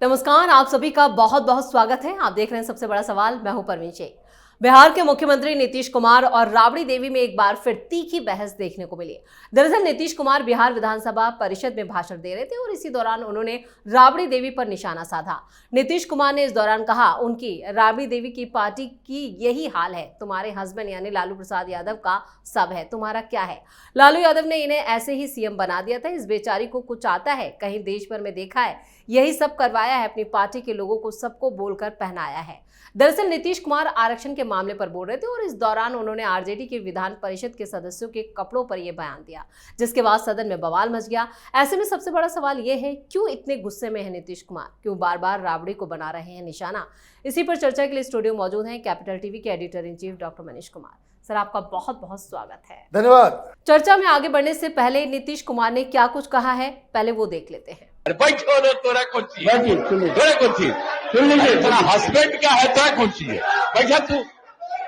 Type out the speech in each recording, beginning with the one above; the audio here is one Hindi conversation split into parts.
नमस्कार, आप सभी का बहुत बहुत स्वागत है। आप देख रहे हैं सबसे बड़ा सवाल। मैं हूं परवीन शेख। बिहार के मुख्यमंत्री नीतीश कुमार और राबड़ी देवी में एक बार फिर तीखी बहस देखने को मिली। दरअसल नीतीश कुमार बिहार विधानसभा परिषद में भाषण दे रहे थे और इसी दौरान उन्होंने राबड़ी देवी पर निशाना साधा। नीतीश कुमार ने इस दौरान कहा, उनकी राबड़ी देवी की पार्टी की यही हाल है, तुम्हारे हस्बैंड यानी लालू प्रसाद यादव का सब है, तुम्हारा क्या है। लालू यादव ने इन्हें ऐसे ही सीएम बना दिया था। इस बेचारी को कुछ आता है? कहीं देश भर में देखा है? यही सब करवाया है, अपनी पार्टी के लोगों को सबको बोलकर पहनाया है। दरअसल नीतीश कुमार आरक्षण के मामले पर बोल रहे थे और इस दौरान उन्होंने आरजेडी के विधान परिषद के सदस्यों के कपड़ों पर यह बयान दिया, जिसके बाद सदन में बवाल मच गया। ऐसे में सबसे बड़ा सवाल यह है, क्यों इतने गुस्से में है नीतीश कुमार? क्यों बार बार राबड़ी को बना रहे हैं निशाना? इसी पर चर्चा के लिए स्टूडियो मौजूद हैं कैपिटल टीवी के editor in chief doctor Manish Kumar. Sir, आपका बहुत बहुत स्वागत है। धन्यवाद। चर्चा में आगे बढ़ने से पहले नीतीश कुमार ने क्या कुछ कहा है, पहले वो देख लेते हैं। बैठो लो, तोरा कौन चाहिए? तोरा कौन चाहिए? सुन लीजिए, तेरा हस्बैंड का है, तोरा कौन चाहिए? बैठा तू,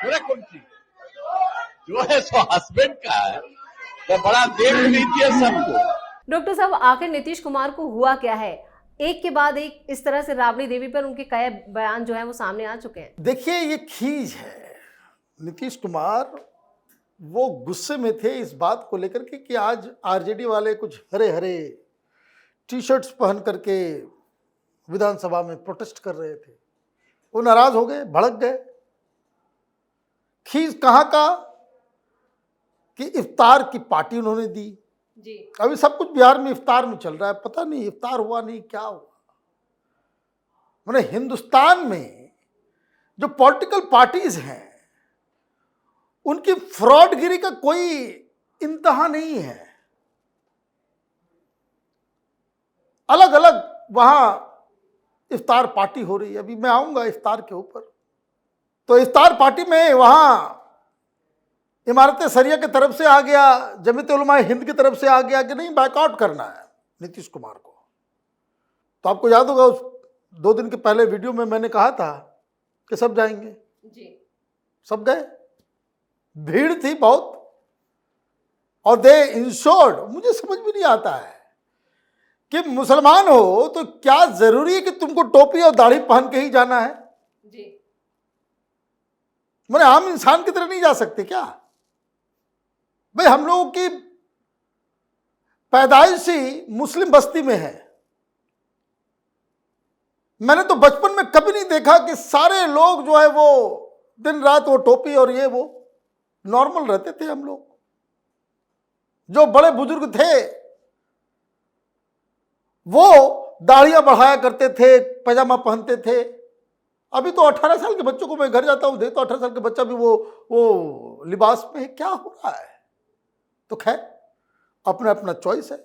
तोरा कौन चाहिए? जो है सो हस्बैंड का है, तो बड़ा देख लीजिए सबको। डॉक्टर साहब, आखिर नीतीश कुमार को हुआ क्या है? एक के बाद एक इस तरह से राबड़ी देवी पर उनके कई बयान जो है वो सामने आ चुके हैं। देखिए, ये खीज है। नीतीश कुमार वो गुस्से में थे इस बात को लेकर के कि आज आरजेडी वाले कुछ हरे हरे टी शर्ट्स पहन करके विधानसभा में प्रोटेस्ट कर रहे थे। वो नाराज हो गए, भड़क गए। खीज कहाँ का कि इफ्तार की पार्टी उन्होंने दी जी। अभी सब कुछ बिहार में इफ्तार में चल रहा है, पता नहीं इफ्तार हुआ नहीं क्या हुआ। मैंने हिंदुस्तान में जो पॉलिटिकल पार्टीज हैं उनकी फ्रॉडगिरी का कोई इंतहा नहीं है। अलग अलग वहां इफ्तार पार्टी हो रही है। अभी मैं आऊंगा इफ्तार के ऊपर। तो इफ्तार पार्टी में वहां इमारत शरिया की तरफ से आ गया, जमीयत उलमा हिंद की तरफ से आ गया कि नहीं, बैकआउट करना है नीतीश कुमार को। तो आपको याद होगा उस 2 दिन के पहले वीडियो में मैंने कहा था कि सब जाएंगे जी। सब गए। भीड़ थी बहुत और दे इंश्योर्ड। मुझे समझ भी नहीं आता है कि मुसलमान हो तो क्या जरूरी है कि तुमको टोपी और दाढ़ी पहन के ही जाना है? जी। मैंने आम इंसान की तरह नहीं जा सकते क्या? भाई, हम लोगों की पैदाइश ही मुस्लिम बस्ती में है। मैंने तो बचपन में कभी नहीं देखा कि सारे लोग जो है वो दिन रात वो टोपी और ये वो नॉर्मल रहते थे। हम लोग जो बड़े बुजुर्ग थे वो दाढ़ियां बढ़ाया करते थे, पैजामा पहनते थे। अभी तो 18 साल के बच्चों को मैं घर जाता हूं, देखता 18 साल के बच्चा भी वो लिबास में है। क्या हो रहा है? तो खैर, अपना अपना चॉइस है,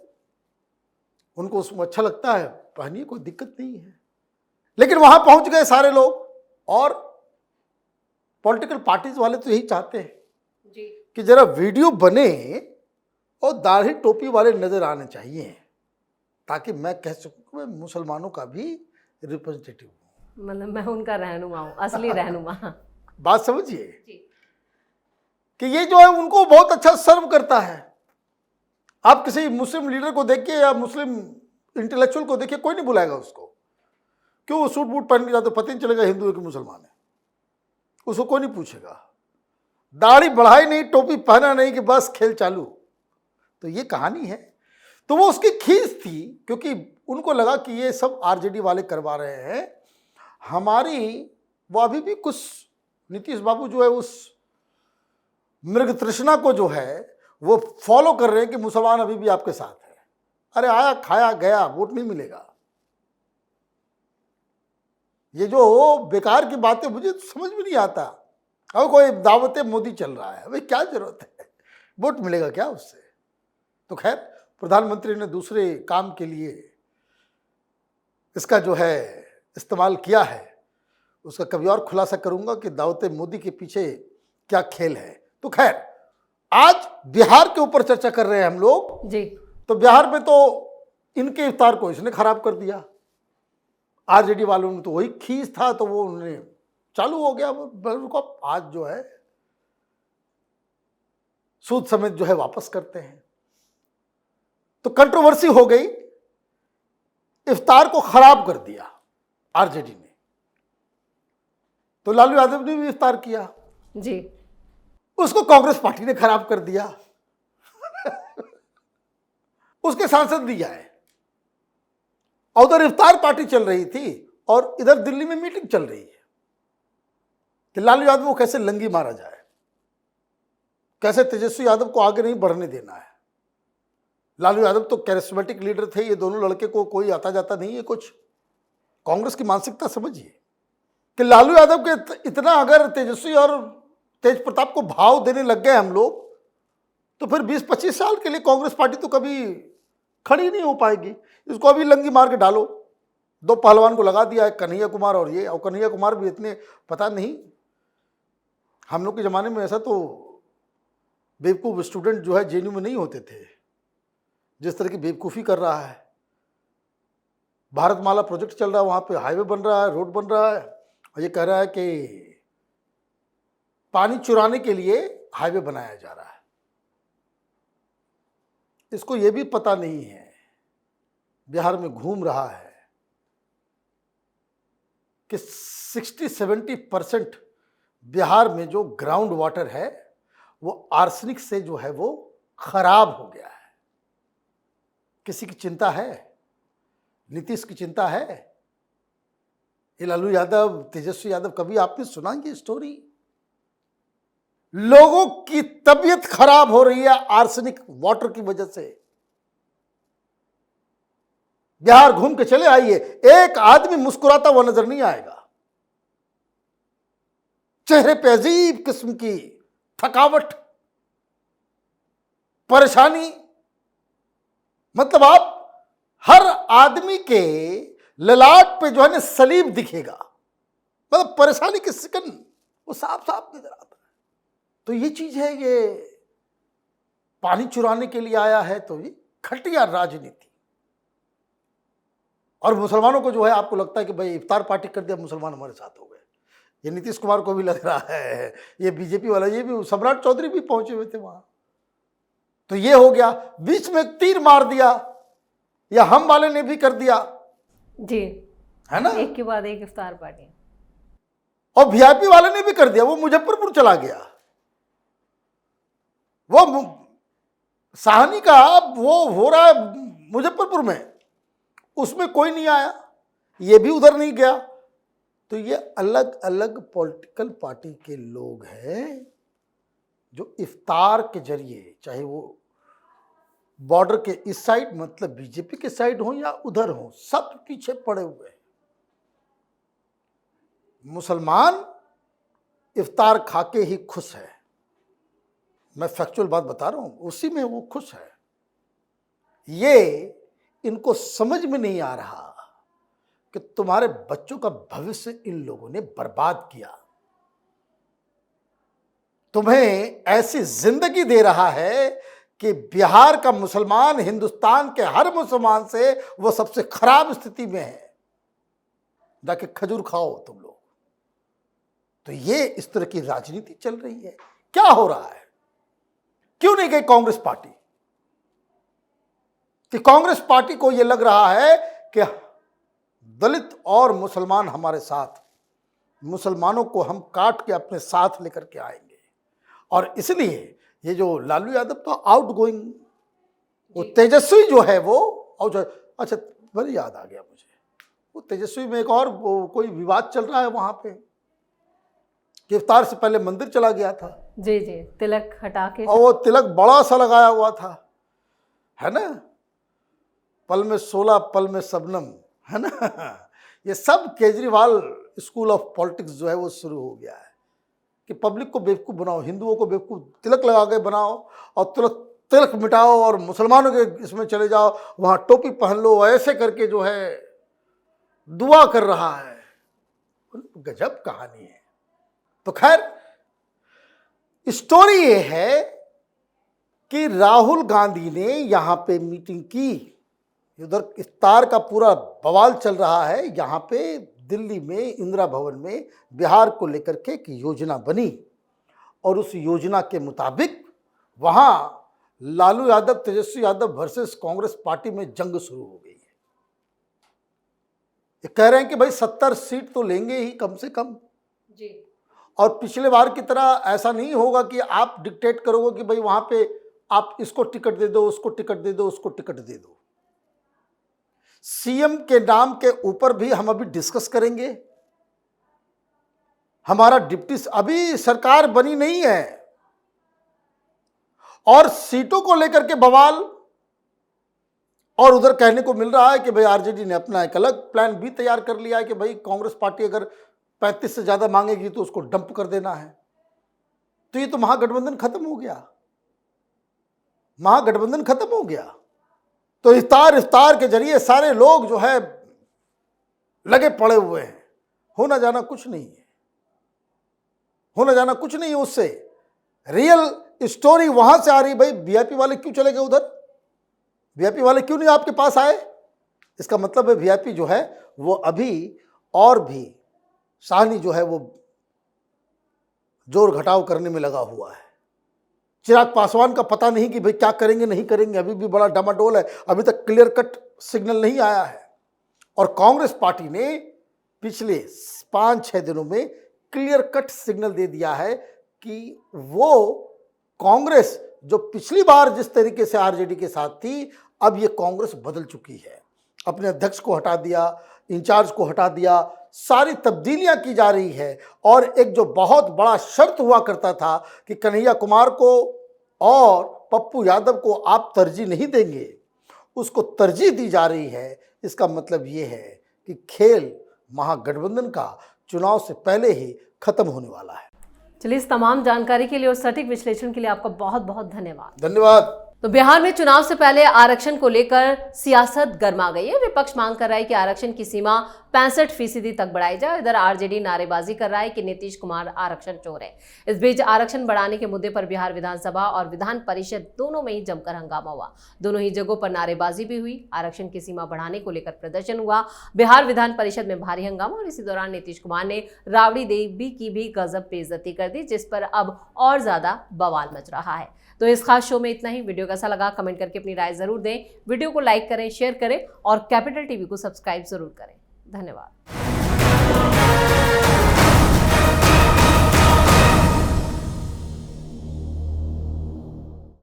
उनको उसमें अच्छा लगता है, पहनिए, कोई दिक्कत नहीं है। लेकिन वहां पहुंच गए सारे लोग और पॉलिटिकल पार्टीज वाले तो यही चाहते हैं जी कि जरा वीडियो बने और दाढ़ी टोपी वाले नजर आने चाहिए, ताकि मैं कह सकूं कि मैं मुसलमानों का भी रिप्रेजेंटेटिव हूं। मतलब मैं उनका रहनुमा हूँ, असली रहनुमा। बात समझिए कि ये जो है उनको बहुत अच्छा सर्व करता है। आप किसी मुस्लिम लीडर को देखिए या मुस्लिम इंटेलेक्चुअल को देखिए, कोई नहीं बुलाएगा उसको। क्यों? वो सूट बूट पहन के जाते, पता नहीं चलेगा हिंदू है कि मुसलमान है, उसको कोई नहीं पूछेगा। दाढ़ी बढ़ाई नहीं, टोपी पहना नहीं कि बस खेल चालू। तो ये कहानी है। तो वो उसकी खींच थी क्योंकि उनको लगा कि ये सब आरजेडी वाले करवा रहे हैं हमारी। वो अभी भी कुछ नीतीश बाबू जो है उस मृग तृष्णा को जो है वो फॉलो कर रहे हैं कि मुसलमान अभी भी आपके साथ है। अरे आया खाया गया, वोट नहीं मिलेगा। ये जो बेकार की बातें मुझे तो समझ में नहीं आता। अब कोई दावते मोदी चल रहा है, भाई क्या जरूरत है? वोट मिलेगा क्या उससे? तो खैर, प्रधानमंत्री ने दूसरे काम के लिए इसका जो है इस्तेमाल किया है। उसका कभी और खुलासा करूंगा कि दावते मोदी के पीछे क्या खेल है। तो खैर, आज बिहार के ऊपर चर्चा कर रहे हैं हम लोग जी। तो बिहार में तो इनके इफ्तार को इसने खराब कर दिया। आरजेडी वालों ने तो वही खींच था तो वो उन्होंने चालू हो गया। वो आज जो है सूद समेत जो है वापस करते हैं। तो कंट्रोवर्सी हो गई, इफ्तार को खराब कर दिया। आरजेडी ने, तो लालू यादव ने भी इफ्तार किया, जी। उसको कांग्रेस पार्टी ने खराब कर दिया। उसके सांसद भी आए और उधर इफ्तार पार्टी चल रही थी और इधर दिल्ली में मीटिंग चल रही है कि लालू यादव को कैसे लंगी मारा जाए, कैसे तेजस्वी यादव को आगे नहीं बढ़ने देना है। लालू यादव तो कैरिस्मेटिक लीडर थे, ये दोनों लड़के को कोई आता जाता नहीं है कुछ। कांग्रेस की मानसिकता समझिए कि लालू यादव के इतना अगर तेजस्वी और तेज प्रताप को भाव देने लग गए हम लोग, तो फिर 20-25 साल के लिए कांग्रेस पार्टी तो कभी खड़ी नहीं हो पाएगी। इसको अभी लंगी मार के डालो। दो पहलवान को लगा दिया है, कन्हैया कुमार और ये, और कन्हैया कुमार भी इतने पता नहीं, हम लोग के ज़माने में ऐसा तो बेवकूफ़ स्टूडेंट जो है जेएनयू में नहीं होते थे, जिस तरह की बेवकूफ़ी कर रहा है। भारतमाला प्रोजेक्ट चल रहा है, वहाँ पे हाईवे बन रहा है, रोड बन रहा है, और ये कह रहा है कि पानी चुराने के लिए हाईवे बनाया जा रहा है। इसको ये भी पता नहीं है, बिहार में घूम रहा है कि 60-70% बिहार में जो ग्राउंड वाटर है वो आर्सेनिक से जो है वो खराब हो गया है। किसी की चिंता है? नीतीश की चिंता है? ये लालू यादव, तेजस्वी यादव, कभी आपने सुना ये स्टोरी? लोगों की तबीयत खराब हो रही है आर्सेनिक वाटर की वजह से। बिहार घूम के चले आइए, एक आदमी मुस्कुराता हुआ नजर नहीं आएगा। चेहरे पे अजीब किस्म की थकावट, परेशानी, मतलब आप हर आदमी के ललाट पे जो है ना सलीब दिखेगा, मतलब परेशानी की सिकन वो साफ साफ नजर आता है। तो ये चीज है, ये पानी चुराने के लिए आया है, तो ये घटिया राजनीति। और मुसलमानों को जो है, आपको लगता है कि भाई इफ्तार पार्टी कर दिया, मुसलमान हमारे साथ हो गए। ये नीतीश कुमार को भी लग रहा है, ये बीजेपी वाला, ये भी सम्राट चौधरी भी पहुंचे हुए थे वहां। तो ये हो गया, बीच में तीर मार दिया, या हम वाले ने भी कर दिया जी, है ना, एक के बाद एक इफ्तार पार्टी। और वीआईपी वाले ने भी कर दिया, वो मुजफ्फरपुर चला गया। वो साहनी का वो हो रहा है मुजफ्फरपुर में, उसमें कोई नहीं आया, ये भी उधर नहीं गया। तो ये अलग अलग पॉलिटिकल पार्टी के लोग हैं जो इफ्तार के जरिए, चाहे वो बॉर्डर के इस साइड मतलब बीजेपी के साइड हो या उधर हो, सब पीछे पड़े हुए हैं। मुसलमान इफ्तार खाके ही खुश है, मैं फैक्चुअल बात बता रहा हूं, उसी में वो खुश है। ये इनको समझ में नहीं आ रहा कि तुम्हारे बच्चों का भविष्य इन लोगों ने बर्बाद किया। तुम्हें ऐसी जिंदगी दे रहा है कि बिहार का मुसलमान हिंदुस्तान के हर मुसलमान से वो सबसे खराब स्थिति में है। जाके खजूर खाओ तुम लोग। तो ये इस तरह की राजनीति चल रही है। क्या हो रहा है? क्यों नहीं गई कांग्रेस पार्टी? कि कांग्रेस पार्टी को यह लग रहा है कि दलित और मुसलमान हमारे साथ, मुसलमानों को हम काट के अपने साथ लेकर के आएंगे। और इसलिए ये जो लालू यादव तो आउट गोइंग, वो तेजस्वी जो है वो, और जो, अच्छा बड़ी याद आ गया मुझे, वो तेजस्वी में एक और कोई विवाद चल रहा है वहां पे, कि इफ्तार से पहले मंदिर चला गया था। जी जी, तिलक हटा के, और वो तिलक बड़ा सा लगाया हुआ था, है ना, पल में 16 पल में शबनम, है ना। ये सब केजरीवाल स्कूल ऑफ पॉलिटिक्स जो है वो शुरू हो गया है कि पब्लिक को बेवकूफ़ बनाओ, हिंदुओं को बेवकूफ़ तिलक लगा के बनाओ, और तिलक मिटाओ, और मुसलमानों के इसमें चले जाओ, वहाँ टोपी पहन लो, ऐसे करके जो है दुआ कर रहा है। गजब कहानी है। तो खैर स्टोरी ये है कि राहुल गांधी ने यहाँ पे मीटिंग की, उधर इफ्तार का पूरा बवाल चल रहा है, यहाँ पे दिल्ली में इंदिरा भवन में बिहार को लेकर के एक योजना बनी, और उस योजना के मुताबिक वहाँ लालू यादव, तेजस्वी यादव वर्सेस कांग्रेस पार्टी में जंग शुरू हो गई है। ये कह रहे हैं कि भाई 70 सीट तो लेंगे ही कम से कम जी। और पिछले बार की तरह ऐसा नहीं होगा कि आप डिक्टेट करोगे कि भाई वहां पे आप इसको टिकट दे दो, उसको टिकट दे दो, उसको टिकट दे दो। सीएम के नाम के ऊपर भी हम अभी डिस्कस करेंगे। हमारा डिप्टी अभी सरकार बनी नहीं है और सीटों को लेकर के बवाल, और उधर कहने को मिल रहा है कि भाई आरजेडी ने अपना एक अलग प्लान भी तैयार कर लिया है कि भाई कांग्रेस पार्टी अगर 35 से ज्यादा मांगेगी तो उसको डंप कर देना है। तो ये तो महागठबंधन खत्म हो गया, महागठबंधन खत्म हो गया। तो इफ्तार के जरिए सारे लोग जो है लगे पड़े हुए हैं। होना जाना कुछ नहीं है, होना जाना कुछ नहीं है। उससे रियल स्टोरी वहां से आ रही, भाई वीआईपी वाले क्यों चले गए उधर, वीआईपी वाले क्यों नहीं आपके पास आए। इसका मतलब है वीआईपी जो है वो अभी और भी साहनी जो है वो जोर घटाव करने में लगा हुआ है। चिराग पासवान का पता नहीं कि भाई क्या करेंगे नहीं करेंगे, अभी भी बड़ा डामाडोल है, अभी तक क्लियर कट सिग्नल नहीं आया है। और कांग्रेस पार्टी ने पिछले 5-6 दिनों में क्लियर कट सिग्नल दे दिया है कि वो कांग्रेस जो पिछली बार जिस तरीके से आरजेडी के साथ थी, अब ये कांग्रेस बदल चुकी है। अपने अध्यक्ष को हटा दिया, इंचार्ज को हटा दिया, सारी तब्दीलियां की जा रही है। और एक जो बहुत बड़ा शर्त हुआ करता था कि कन्हैया कुमार को और पप्पू यादव को आप तरजीह नहीं देंगे, उसको तरजीह दी जा रही है। इसका मतलब ये है कि खेल महागठबंधन का चुनाव से पहले ही खत्म होने वाला है। चलिए, इस तमाम जानकारी के लिए और सटीक विश्लेषण के लिए आपका बहुत बहुत धन्यवाद। धन्यवाद। तो बिहार में चुनाव से पहले आरक्षण को लेकर सियासत गर्मा गई है। विपक्ष मांग कर रहा है कि आरक्षण की सीमा 65% तक बढ़ाई जाए। इधर आरजेडी नारेबाजी कर रहा है कि नीतीश कुमार आरक्षण चोर है। इस बीच आरक्षण बढ़ाने के मुद्दे पर बिहार विधानसभा और विधान परिषद दोनों में ही जमकर हंगामा हुआ। दोनों ही जगहों पर नारेबाजी भी हुई। आरक्षण की सीमा बढ़ाने को लेकर प्रदर्शन हुआ। बिहार विधान परिषद में भारी हंगामा और इसी दौरान नीतीश कुमार ने राबड़ी देवी की भी गजब बेइज्जती कर दी, जिस पर अब और ज्यादा बवाल मच रहा है। तो इस खास शो में इतना ही। वीडियो कैसा लगा कमेंट करके अपनी राय जरूर दें। वीडियो को लाइक करें, शेयर करें और कैपिटल टीवी को सब्सक्राइब जरूर करें। धन्यवाद।